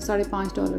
$5.5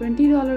$20